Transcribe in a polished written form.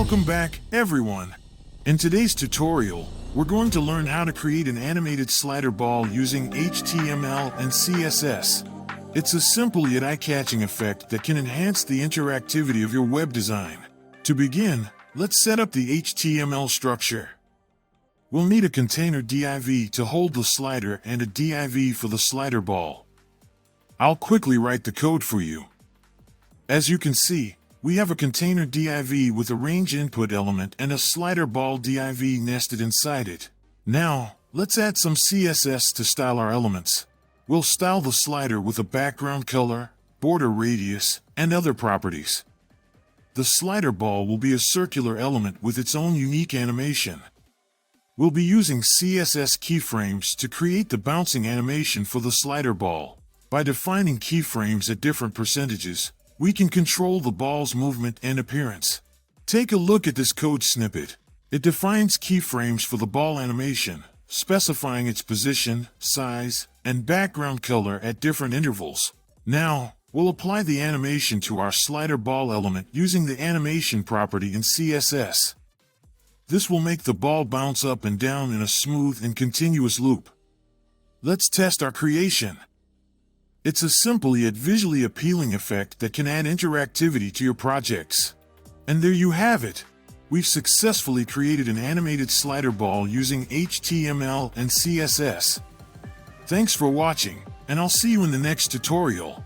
Welcome back, everyone. In today's tutorial, we're going to learn how to create an animated slider ball using HTML and CSS. It's a simple yet eye-catching effect that can enhance the interactivity of your web design. To begin, let's set up the HTML structure. We'll need a container div to hold the slider and a div for the slider ball. I'll quickly write the code for you. As you can see, we have a container div with a range input element and a slider ball div nested inside it. Now, let's add some CSS to style our elements. We'll style the slider with a background color, border radius, and other properties. The slider ball will be a circular element with its own unique animation. We'll be using CSS keyframes to create the bouncing animation for the slider ball. By defining keyframes at different percentages, we can control the ball's movement and appearance. Take a look at this code snippet. It defines keyframes for the ball animation, specifying its position, size, and background color at different intervals. Now, we'll apply the animation to our slider ball element using the animation property in CSS. This will make the ball bounce up and down in a smooth and continuous loop. Let's test our creation. It's a simple yet visually appealing effect that can add interactivity to your projects. And there you have it. We've successfully created an animated slider ball using HTML and CSS. Thanks for watching, and I'll see you in the next tutorial.